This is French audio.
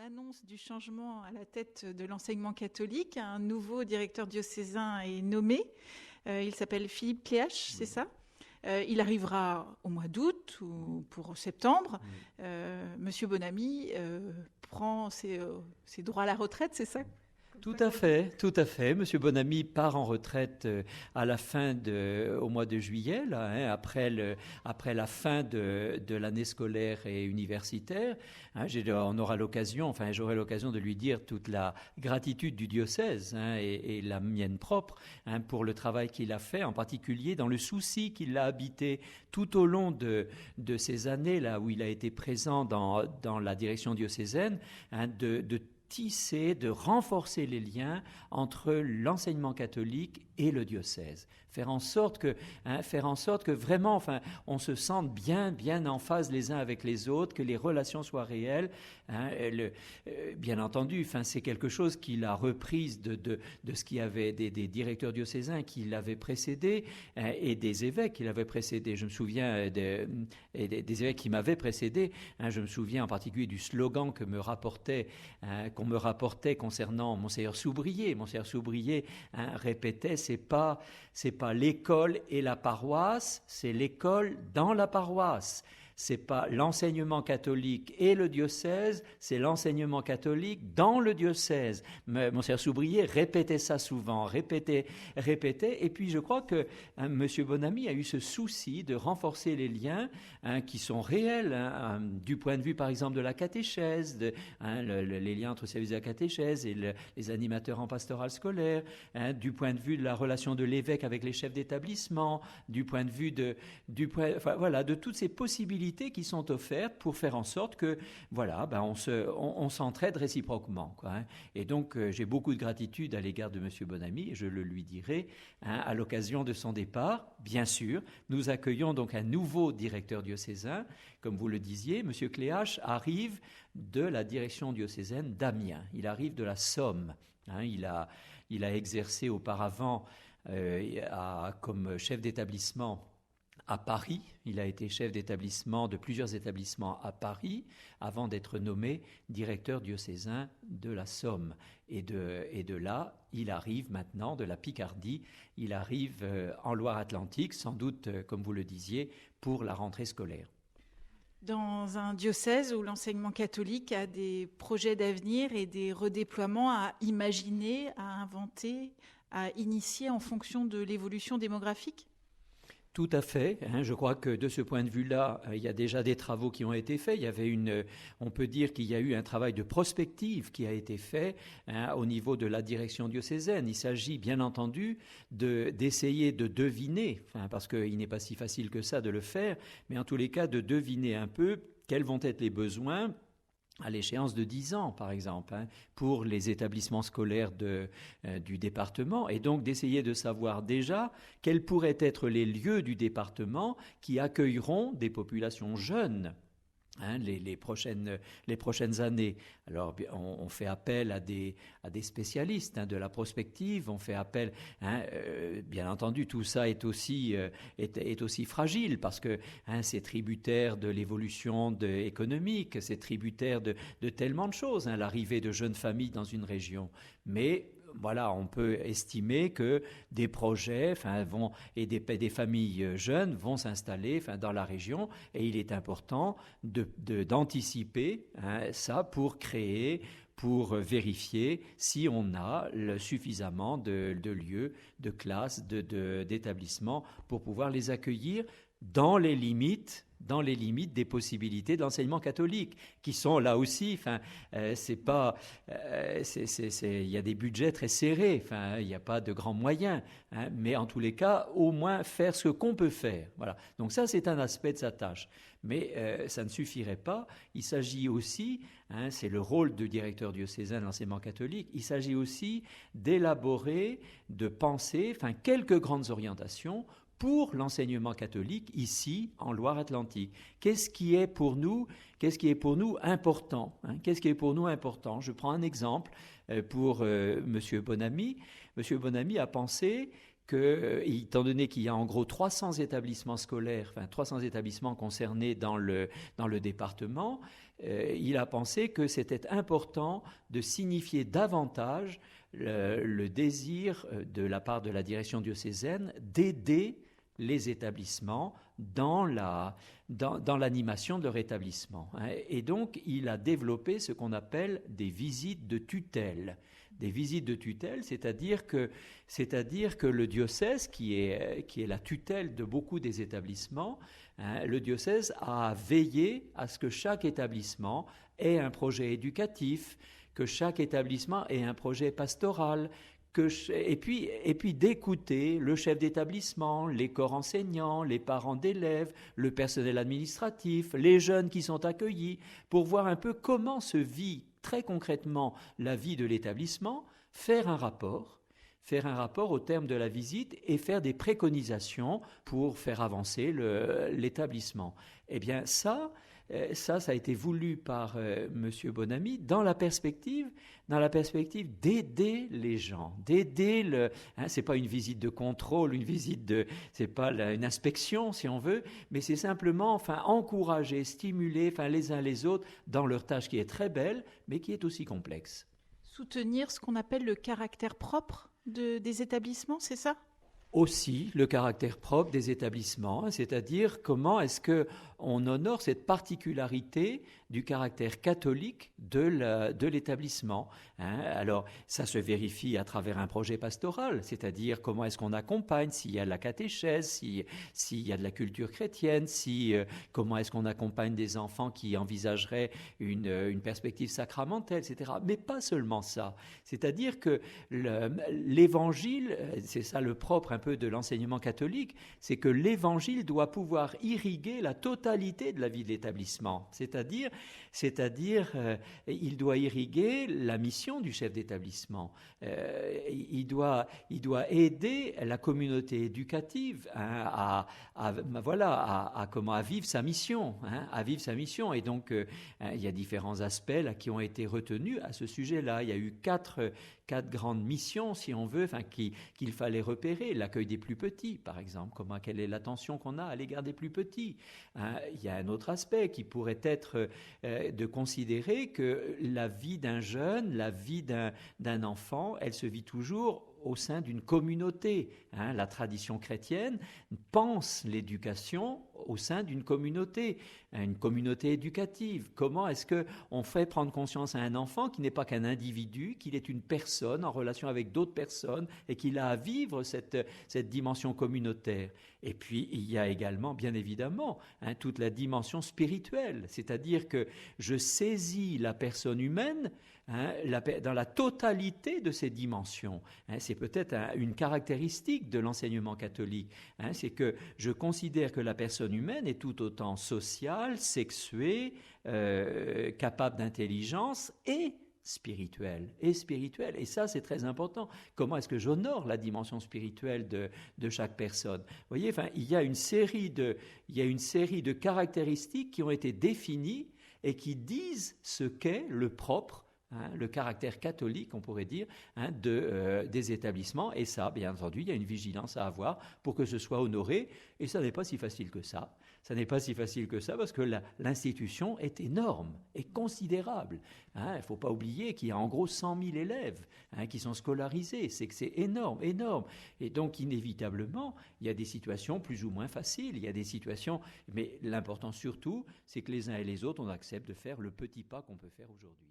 annonce du changement à la tête de l'enseignement catholique. Un nouveau directeur diocésain est nommé. Il s'appelle Philippe Cléache, c'est ça ? Il arrivera au mois d'août ou pour septembre. Monsieur Bonamy prend ses droits à la retraite, c'est ça ? Tout à fait. Monsieur Bonamy part en retraite à la fin au mois de juillet, là, après la fin de l'année scolaire et universitaire. J'aurai l'occasion de lui dire toute la gratitude du diocèse et la mienne propre pour le travail qu'il a fait, en particulier dans le souci qu'il a habité tout au long de ces années là où il a été présent dans la direction diocésaine, de tisser, de renforcer les liens entre l'enseignement catholique et le diocèse. Faire en sorte que vraiment, on se sente bien en phase les uns avec les autres, que les relations soient réelles. Bien entendu, c'est quelque chose qu'il a reprise de ce qu'il y avait des directeurs diocésains qui l'avaient précédé et des évêques qui l'avaient précédé. Je me souviens des évêques qui m'avaient précédé. Je me souviens en particulier du slogan qu'on me rapportait concernant Monseigneur Soubrier. Monseigneur Soubrier répétait, c'est pas l'école et la paroisse, c'est l'école dans la paroisse. C'est pas l'enseignement catholique et le diocèse, c'est l'enseignement catholique dans le diocèse. Monseigneur Soubrier répétait ça souvent, répétait. Et puis je crois que Monsieur Bonamy a eu ce souci de renforcer les liens qui sont réels, du point de vue par exemple de la catéchèse, les liens entre le service de la catéchèse et les animateurs en pastoral scolaire, du point de vue de la relation de l'évêque avec les chefs d'établissement, du point de vue de toutes ces possibilités qui sont offertes pour faire en sorte que on s'entraide réciproquement, quoi. Et donc j'ai beaucoup de gratitude à l'égard de Monsieur Bonamy et je le lui dirai à l'occasion de son départ. Bien sûr, nous accueillons donc un nouveau directeur diocésain, comme vous le disiez. Monsieur Cléache arrive de la direction diocésaine d'Amiens. Il arrive de la Somme. Il a exercé auparavant comme chef d'établissement à Paris. Il a été chef d'établissement de plusieurs établissements à Paris avant d'être nommé directeur diocésain de la Somme. Et de là, il arrive maintenant de la Picardie, il arrive en Loire-Atlantique, sans doute, comme vous le disiez, pour la rentrée scolaire. Dans un diocèse où l'enseignement catholique a des projets d'avenir et des redéploiements à imaginer, à inventer, à initier en fonction de l'évolution démographique ? Tout à fait. Je crois que de ce point de vue-là, il y a déjà des travaux qui ont été faits. On peut dire qu'il y a eu un travail de prospective qui a été fait au niveau de la direction diocésaine. Il s'agit bien entendu d'essayer de deviner, parce qu'il n'est pas si facile que ça de le faire, mais en tous les cas de deviner un peu quels vont être les besoins à l'échéance de 10 ans, par exemple, pour les établissements scolaires du département, et donc d'essayer de savoir déjà quels pourraient être les lieux du département qui accueilleront des populations jeunes les prochaines années. Alors, on fait appel à des spécialistes de la prospective, on fait appel, bien entendu, tout ça est aussi fragile parce que c'est tributaire de l'évolution économique, c'est tributaire de tellement de choses, l'arrivée de jeunes familles dans une région. Mais voilà, on peut estimer que des projets des familles jeunes vont s'installer dans la région et il est important d'anticiper ça pour vérifier si on a suffisamment de lieux, de classes, d'établissements pour pouvoir les accueillir dans les limites des possibilités de l'enseignement catholique, qui sont là aussi, il y a des budgets très serrés, il n'y a pas de grands moyens, mais en tous les cas, au moins faire ce qu'on peut faire. Voilà. Donc ça, c'est un aspect de sa tâche. Mais ça ne suffirait pas. Il s'agit aussi, c'est le rôle du directeur diocésain de l'enseignement catholique, il s'agit aussi d'élaborer, de penser, quelques grandes orientations pour l'enseignement catholique ici en Loire-Atlantique. Qu'est-ce qui est pour nous important, Qu'est-ce qui est pour nous important ? Je prends un exemple pour Monsieur Bonamy. Monsieur Bonamy a pensé que, étant donné qu'il y a en gros 300 établissements scolaires, 300 établissements concernés dans le département, il a pensé que c'était important de signifier davantage le désir de la part de la direction diocésaine d'aider les établissements dans l'animation de leur établissement. Et donc, il a développé ce qu'on appelle des visites de tutelle. Des visites de tutelle, c'est-à-dire que le diocèse, qui est la tutelle de beaucoup des établissements, le diocèse a veillé à ce que chaque établissement ait un projet éducatif, que chaque établissement ait un projet pastoral, et puis d'écouter le chef d'établissement, les corps enseignants, les parents d'élèves, le personnel administratif, les jeunes qui sont accueillis, pour voir un peu comment se vit très concrètement la vie de l'établissement, faire un rapport au terme de la visite et faire des préconisations pour faire avancer l'établissement. Eh bien ça a été voulu par M. Bonamy dans la perspective d'aider les gens, c'est pas une visite de contrôle, c'est pas une inspection si on veut, mais c'est simplement, encourager, stimuler, les uns les autres dans leur tâche qui est très belle, mais qui est aussi complexe. Soutenir ce qu'on appelle le caractère propre des établissements, c'est ça ? Aussi le caractère propre des établissements, c'est-à-dire comment est-ce qu'on honore cette particularité du caractère catholique de l'établissement. Alors, ça se vérifie à travers un projet pastoral, c'est-à-dire comment est-ce qu'on accompagne, s'il y a de la catéchèse, s'il y a de la culture chrétienne, comment est-ce qu'on accompagne des enfants qui envisageraient une perspective sacramentelle, etc. Mais pas seulement ça. C'est-à-dire que l'évangile, c'est ça le propre un peu de l'enseignement catholique, c'est que l'évangile doit pouvoir irriguer la totalité de la vie de l'établissement. C'est-à-dire il doit irriguer la mission du chef d'établissement. Il doit aider la communauté éducative à vivre sa mission, à vivre sa mission. Et donc, il y a différents aspects là qui ont été retenus à ce sujet-là. Il y a eu quatre grandes missions, si on veut, qu'il fallait repérer. L'accueil des plus petits, par exemple. Quelle est l'attention qu'on a à l'égard des plus petits. Il y a un autre aspect qui pourrait être de considérer que la vie d'un jeune, la vie d'un enfant, elle se vit toujours au sein d'une communauté. La tradition chrétienne pense l'éducation au sein d'une communauté, une communauté éducative. Comment est-ce qu'on fait prendre conscience à un enfant qu'il n'est pas qu'un individu, qu'il est une personne en relation avec d'autres personnes et qu'il a à vivre cette dimension communautaire. Et puis, il y a également, bien évidemment, toute la dimension spirituelle, c'est-à-dire que je saisis la personne humaine dans la totalité de ses dimensions. C'est peut-être une caractéristique de l'enseignement catholique. C'est que je considère que la personne humaine est tout autant sociale, sexuée, capable d'intelligence et spirituelle. Et ça, c'est très important. Comment est-ce que j'honore la dimension spirituelle de chaque personne ? Vous voyez, il y a une série de caractéristiques qui ont été définies et qui disent ce qu'est le propre, le caractère catholique, on pourrait dire, des établissements. Et ça, bien entendu, il y a une vigilance à avoir pour que ce soit honoré. Et ça n'est pas si facile que ça. Ça n'est pas si facile que ça parce que l'institution est énorme et considérable. Il ne faut pas oublier qu'il y a en gros 100 000 élèves qui sont scolarisés. C'est que c'est énorme, énorme. Et donc, inévitablement, il y a des situations plus ou moins faciles. Il y a des situations... Mais l'important surtout, c'est que les uns et les autres, on accepte de faire le petit pas qu'on peut faire aujourd'hui.